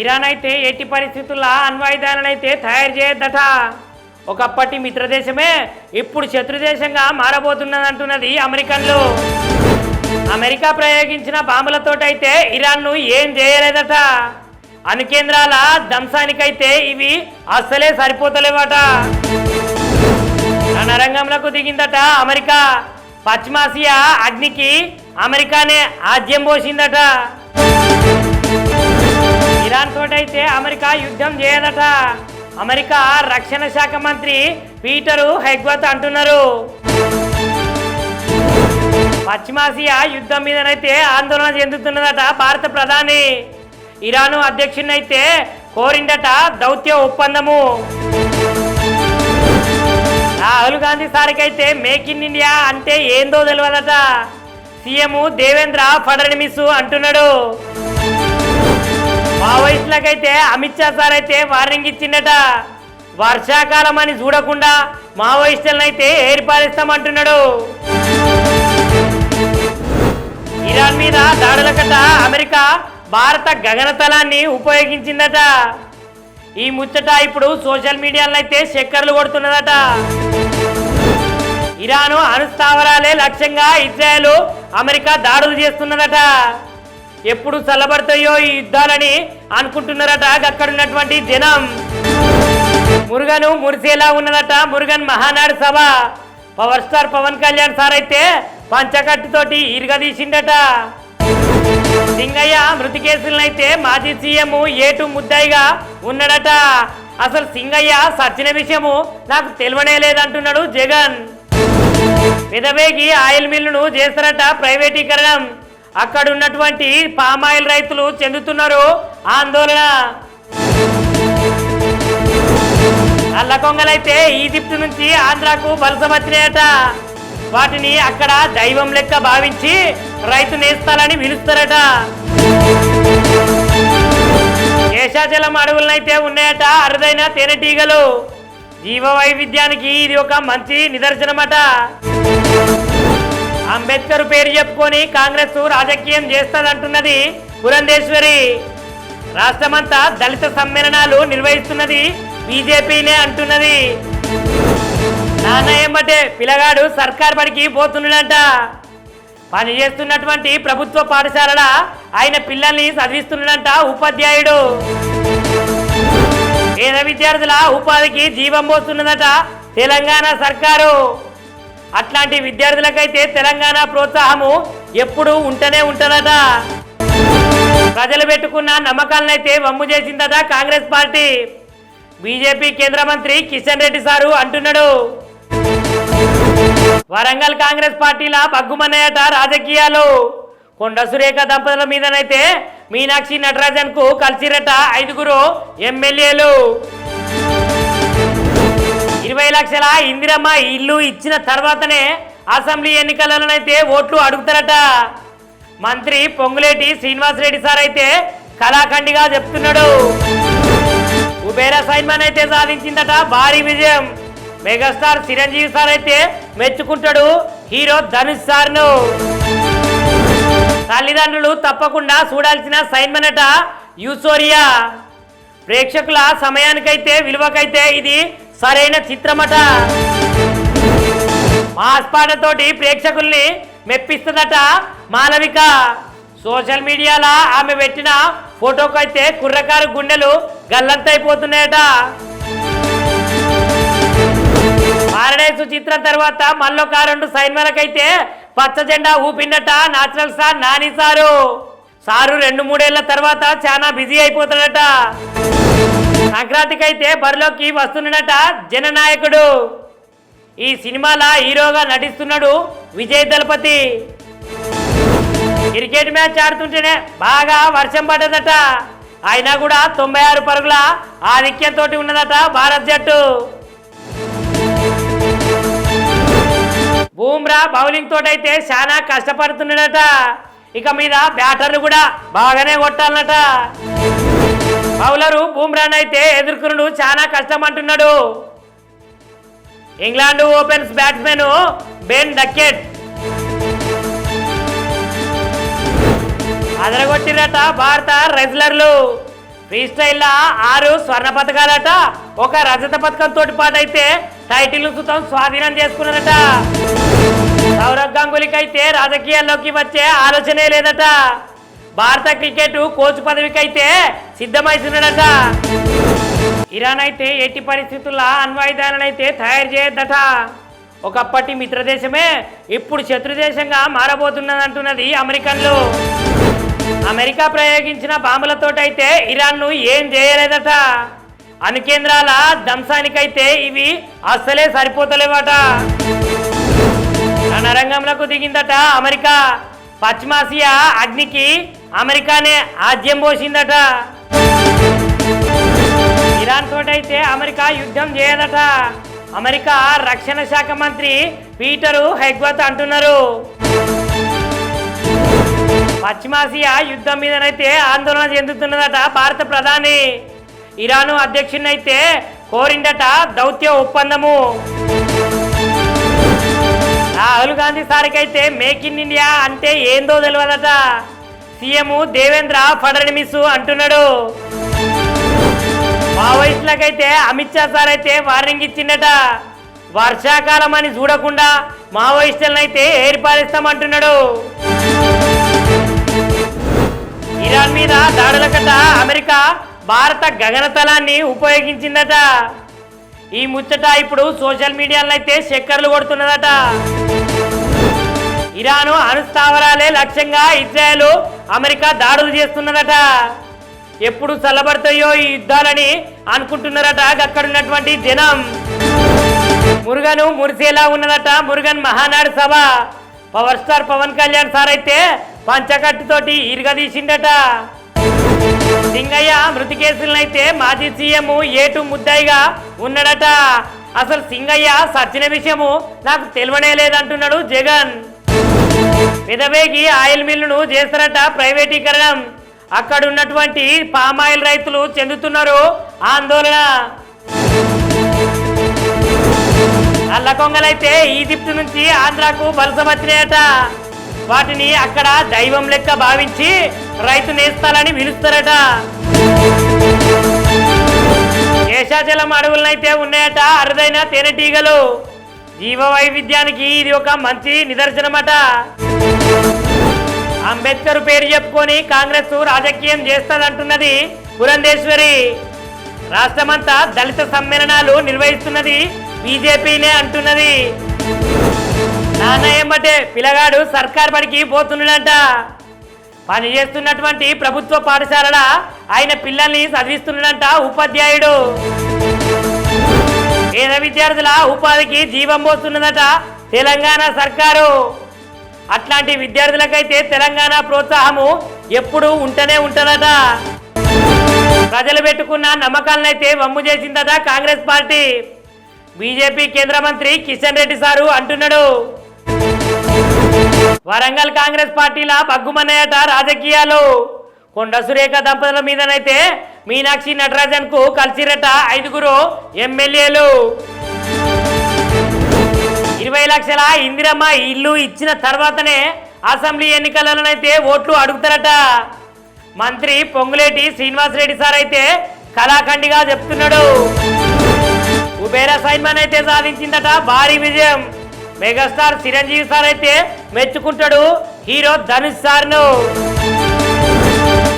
Iran అయితే ఎట్టి పరిస్థితుల్లో అణ్వాయుధాలనైతే తయారు చేయొద్దట. ఒకప్పటి మిత్రదేశమే ఇప్పుడు శత్రుదేశంగా మారబోతున్నదంటున్నది అమెరికన్లు. అమెరికా ప్రయోగించిన బాంబులతోటైతే ఇరాన్ను ఏం చేయలేదట. అణుకేంద్రాల ధ్వంసానికైతే ఇవి అస్సలే సరిపోతలేవట. రణరంగంలోకి దిగిందట అమెరికా. పశ్చిమాసియా అగ్నికి అమెరికానే ఆజ్యం పోసిందట. ఇరాన్ తోటైతే అమెరికా యుద్ధం చేయదట. అమెరికా రక్షణ శాఖ మంత్రి పీటర్ హెగ్వర్త్ అంటున్నారు. పశ్చిమాసియా యుద్ధం మీదనైతే ఆందోళన చెందుతున్నదట భారత ప్రధాని. ఇరాను అధ్యక్షునైతే కోరిందట దౌత్య ఒప్పందము. రాహుల్ గాంధీ సారికైతే మేక్ ఇన్ ఇండియా అంటే ఏందో తెలియదట. సీఎం దేవేంద్ర ఫడ్నవీస్ అంటున్నాడు. మావోయిస్టులకైతే అమిత్ షా సార్ అయితే వార్నింగ్ ఇచ్చిందట. వర్షాకాలం అని చూడకుండా మావోయిస్టులనైతే ఏర్పాటిస్తామంటున్నాడు. ఇరాన్ మీద దాడులకట అమెరికా భారత గగనతలాన్ని ఉపయోగించిందట. ఈ ముచ్చట ఇప్పుడు సోషల్ మీడియాలో అయితే చక్కర్లు కొడుతున్నదట. ఇరాను అణుస్థావరాలే లక్ష్యంగా ఇజ్రాయెల్ అమెరికా దాడులు చేస్తున్నదట. ఎప్పుడు చల్లబడతాయో ఈ యుద్ధాలని అనుకుంటున్నారట అక్కడున్నటువంటి జనం. మురుగను మురిసేలా ఉన్నదట మురుగన్ మహానాడు సభ. Power star Pawan Kalyan sir అయితే పంచకట్టుతోటి ఇరగదీసిండట. సింగయ్య మృతి కేసులనైతే మాజీ సీఎం ఏటు ముద్దాయిగా ఉన్నాడట. అసలు సింగయ్య సచ్చిన విషయము నాకు తెలియనే లేదంటున్నాడు జగన్. పెదవేగి ఆయిల్ మిల్లును చేస్తారట ప్రైవేటీకరణం. అక్కడ ఉన్నటువంటి పామాయిల్ రైతులు చెందుతున్నారు ఆందోళన. నల్లకొంగలైతే ఈజిప్ట్ నుంచి ఆంధ్రాకు వలస వచ్చినాయట. వాటిని అక్కడ దైవం లెక్క భావించి రైతు నేస్తాలని పిలుస్తారట. శేషాచలం అడవులనైతే ఉన్నాయట అరుదైన తేనెటీగలు. జీవ వైవిధ్యానికి ఇది ఒక మంచి నిదర్శనమట. అంబేద్కర్ పేరు చెప్పుకొని కాంగ్రెస్ రాజకీయం చేస్తదంటున్నది పురంధేశ్వరి. రాష్ట్రమంతా దళిత సమ్మేళనాలు నిర్వహిస్తున్నది బీజేపీనే అంటున్నది. నాన్న ఏమంటే పిల్లగాడు సర్కార్ బడికి పోతున్నాడంట. పనిచేస్తున్నటువంటి ప్రభుత్వ పాఠశాలల ఆయన పిల్లల్ని చదివిస్తున్నాడంట ఉపాధ్యాయుడు. పేద విద్యార్థుల ఉపాధికి జీవం పోస్తున్నదట తెలంగాణ సర్కారు. అట్లాంటి విద్యార్థులకైతే తెలంగాణ ప్రోత్సాహము ఎప్పుడు ఉంటూనే ఉంటుందట. ప్రజలు పెట్టుకున్న నమ్మకాలనైతే వమ్ము చేసిందట కాంగ్రెస్ పార్టీ. బీజేపీ కేంద్ర మంత్రి కిషన్ రెడ్డి సారు అంటున్నాడు. వరంగల్ కాంగ్రెస్ పార్టీలా బగ్గుమన్నాయట రాజకీయాలు. కొండ సురేఖ దంపతుల మీదనైతే మీనాక్షి నటరాజన్ కు కలిసిరట 5 ఎమ్మెల్యేలు. 20 లక్షల ఇందిరమ్మ ఇల్లు ఇచ్చిన తర్వాతనే అసెంబ్లీ ఎన్నికలలోనైతే ఓట్లు అడుగుతారట. మంత్రి పొంగులేటి శ్రీనివాసరెడ్డి సార్ అయితే కళాఖండిగా చెప్తున్నాడు. కుబేర సైన్మాన్ అయితే సాధించిందట భారీ విజయం. మెగాస్టార్ చిరంజీవి సార్ అయితే మెచ్చుకుంటాడు హీరో ధనుష్ సార్ను. తల్లిదండ్రులు తప్పకుండా చూడాల్సిన సైన్మనట యూసోరియా. ప్రేక్షకుల సమయానికైతే విలువకైతే ఇది సరైన చిత్రమట. మాస్ పాటతోటి ప్రేక్షకుల్ని మెప్పిస్తుందట మాలవిక. సోషల్ మీడియాలో ఆమె పెట్టిన ఫోటోకైతే కుర్రకారు గుండెలు గల్లంతైపోతున్నాయట. పారడైస్ చిత్రం తర్వాత మళ్ళొక 2 సైన్మాలకైతే పచ్చ జెండా ఊపిండట నేచురల్ స్టార్ నాని సారు. 2-3 ఏళ్ల తర్వాత చాలా బిజీ అయిపోతాడట. సంక్రాంతికి అయితే బరిలోకి వస్తున్నాడట జననాయకుడు. ఈ సినిమాలో హీరోగా నటిస్తున్నాడు విజయ్ దళపతి. క్రికెట్ మ్యాచ్ ఆడుతుంటేనే బాగా వర్షం పడ్డదట. అయినా కూడా 96 పరుగుల ఆధిక్యంతో ఉన్నదట భారత్ జట్టు. బూమ్రా బౌలింగ్ తోటైతే చాలా కష్టపడుతున్నాడట. ఇక మీద బ్యాటర్లు కూడా బాగానే కొట్టాలన్నట. బౌలరు బూమ్రానైతే ఎదుర్కొనుడు చాలా కష్టం అంటున్నాడు. England opens batsmen Ben Duckett అదరగొట్టిరట భారత రెజ్లర్లు. ఫ్రీ స్టైల్లో 6 స్వర్ణ పథకాలట, ఒక రజత పథకంతో పాటు అయితే టైటిల్ సుతం స్వాధీనం చేసుకున్నారట. సౌరవ్ గంగూలీకి అయితే రాజకీయాల్లోకి వచ్చే ఆలోచనే లేదట. భారత క్రికెట్ కోచ్ పదవికి అయితే సిద్ధమవుతున్నాడట. ఇరాన్ అయితే ఎట్టి పరిస్థితుల్లో అణ్వాయుధాలను అయితే తయారు చేయొద్దట. ఒకప్పటి మిత్రదేశమే ఇప్పుడు శత్రుదేశంగా మారబోతున్నదంటున్నది అమెరికన్లు. అమెరికా ప్రయోగించిన బాంబులతోటైతే ఇరాన్ను ఏం చేయలేదట. అణుకేంద్రాల ధ్వంసానికైతే ఇవి అస్సలే సరిపోతలేవట. రణరంగంలోకి దిగిందట అమెరికా. పశ్చిమాసియా అగ్నికి అమెరికానే ఆజ్యం పోసిందట. ఇరాన్ తోటైతే అమెరికా యుద్ధం చేయదట. అమెరికా రక్షణ శాఖ మంత్రి పీటర్ హెగ్వర్త్ అంటున్నారు. పశ్చిమాసియా యుద్ధం మీదనైతే ఆందోళన చెందుతున్నదట భారత ప్రధాని. ఇరాను అధ్యక్షునైతే కోరిందట దౌత్య ఒప్పందము. రాహుల్ గాంధీ సార్కైతే మేక్ ఇన్ ఇండియా అంటే ఏందో తెలియదట. సీఎం దేవేంద్ర ఫడ్నవీస్ అంటున్నాడు. మావోయిస్టులకైతే అమిత్ షా సార్ అయితే వార్నింగ్ ఇచ్చిందట. వర్షాకాలం అని చూడకుండా మావోయిస్టులను అయితే ఏర్పాటిస్తామంటున్నాడు. ఇరాన్ మీద దాడులకట అమెరికా భారత గగనతలాన్ని ఉపయోగించిందట. ఈ ముచ్చట ఇప్పుడు సోషల్ మీడియాలో అయితే చక్కర్లు కొడుతున్నదట. ఇరాను అణుస్థావరాలే లక్ష్యంగా ఇజ్రాయెల్ అమెరికా దాడులు చేస్తున్నదట. ఎప్పుడు చల్లబడతాయో ఈ యుద్ధాలని అనుకుంటున్నారట అక్కడున్నటువంటి జనం. మురుగను మురిసేలా ఉన్నదట మురుగన్ మహానాడు సభ. Power star Pawan Kalyan sir అయితే పంచకట్టుతోటి ఇరగదీసిండట. సింగయ్య మృతి కేసులనైతే మాజీ సీఎం ఏటు ముద్దాయిగా ఉన్నాడట. అసలు సింగయ్య సచ్చిన విషయము నాకు తెలియనే లేదంటున్నాడు జగన్. విధవేగి ఆయిల్ మిల్లును చేస్తారట ప్రైవేటీకరణం. అక్కడ ఉన్నటువంటి పామాయిల్ రైతులు చెందుతున్నారు ఆందోళన. నల్లకొంగలైతే ఈజిప్ట్ నుంచి ఆంధ్రాకు వలస వచ్చినాయట. వాటిని అక్కడ దైవం లెక్క భావించి రైతు నేస్తాలని పిలుస్తారట. శేషాచలం అడవులనైతే ఉన్నాయట అరుదైన తేనెటీగలు. జీవ వైవిధ్యానికి ఇది ఒక మంచి నిదర్శనమట. అంబేద్కర్ పేరు చెప్పుకొని కాంగ్రెస్ రాజకీయం చేస్తదంటున్నది పురంధేశ్వరి. రాష్ట్రమంతా దళిత సమ్మేళనాలు నిర్వహిస్తున్నది బీజేపీనే అంటున్నది. నాన్న ఏమంటే పిల్లగాడు సర్కార్ బడికి పోతున్నాడంట. పని చేస్తున్నటువంటి ప్రభుత్వ పాఠశాలల ఆయన పిల్లల్ని చదివిస్తున్నాడంట ఉపాధ్యాయుడు. పేద విద్యార్థుల ఉపాధికి జీవం పోస్తున్నదట తెలంగాణ సర్కారు. అట్లాంటి విద్యార్థులకైతే తెలంగాణ ప్రోత్సాహము ఎప్పుడు ఉంటూనే ఉంటుందట. ప్రజలు పెట్టుకున్న నమ్మకాలనైతే వమ్ము చేసిందట కాంగ్రెస్ పార్టీ. బీజేపీ కేంద్ర మంత్రి కిషన్ రెడ్డి సారు అంటున్నాడు. వరంగల్ కాంగ్రెస్ పార్టీలా బగ్గుమన్నాయట రాజకీయాలు. కొండ సురేఖ దంపతుల మీదనైతే మీనాక్షి నటరాజన్ కు కలిసిరట 5 ఎమ్మెల్యేలు. 20 లక్షల ఇందిరమ్మ ఇల్లు ఇచ్చిన తర్వాతనే అసెంబ్లీ ఎన్నికలలోనైతే ఓట్లు అడుగుతారట. మంత్రి పొంగులేటి శ్రీనివాసరెడ్డి సార్ అయితే కళాఖండిగా చెప్తున్నాడు. కుబేర సైన్మాన్ అయితే సాధించిందట భారీ విజయం. మెగాస్టార్ చిరంజీవి సార్ అయితే మెచ్చుకుంటాడు హీరో ధనుష్ సార్ను.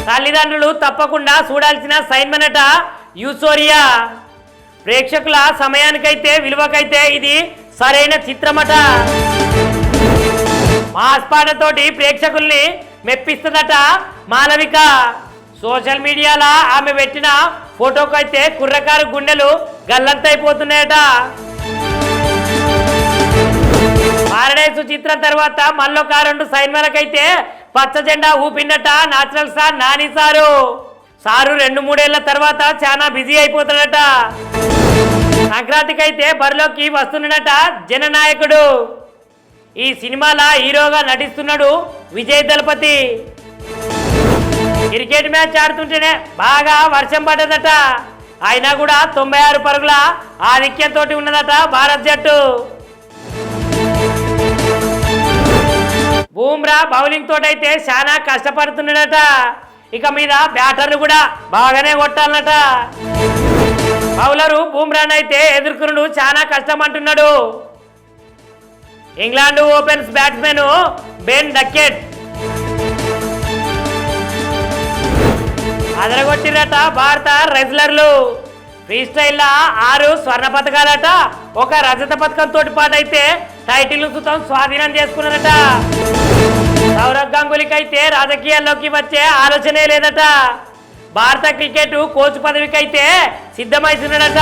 తల్లిదండ్రులు తప్పకుండా చూడాల్సిన సైన్మాన్ అట యూసోరియా. ప్రేక్షకుల సమయానికైతే విలువకైతే ఇది సరైన చిత్రమట. మాస్ పాటతోటి ప్రేక్షకుల్ని మెప్పిస్తుందట మాలవిక. సోషల్ మీడియాలో ఆమె పెట్టిన ఫోటోకైతే కుర్రకారు గుండెలు గల్లంతైపోతున్నాయట. పారడైసు చిత్రం తర్వాత మళ్ళొక 2 సైన్మాలకైతే పచ్చ జెండా ఊపిండట నేచురల్ స్టార్ నాని సారు. 2-3 ఏళ్ల తర్వాత చాలా బిజీ అయిపోతాడట. సంక్రాంతికి అయితే బరిలోకి వస్తున్నాడట జననాయకుడు. ఈ సినిమాల హీరోగా నటిస్తున్నాడు విజయ్ దళపతి. క్రికెట్ మ్యాచ్ ఆడుతుంటేనే బాగా వర్షం పడ్డదట. అయినా కూడా 96 పరుగుల ఆధిక్యంతో ఉన్నదట భారత్ జట్టు. బూమ్రా బౌలింగ్ తోటైతే చాలా కష్టపడుతున్నాడట. ఇక మీద బ్యాటర్లు కూడా బాగానే కొట్టాలన్నట. బౌలరు బూమ్రాన్ అయితే ఎదుర్కొనుడు చాలా కష్టం అంటున్నాడు. England opens batsmen Ben Duckett అదరగొట్టిరట భారత రెజ్లర్లు. ఫ్రీ స్టైల్ 6 స్వర్ణ పథకాలట, ఒక రజత పథకం తోటి పాటు అయితే టైటిల్ సుతం స్వాధీనం చేసుకున్నారట. సౌరవ్ గంగూలీకి అయితే రాజకీయాల్లోకి వచ్చే ఆలోచనే లేదట. భారత క్రికెట్ కోచ్ పదవికి అయితే సిద్ధమవుతున్నాడట.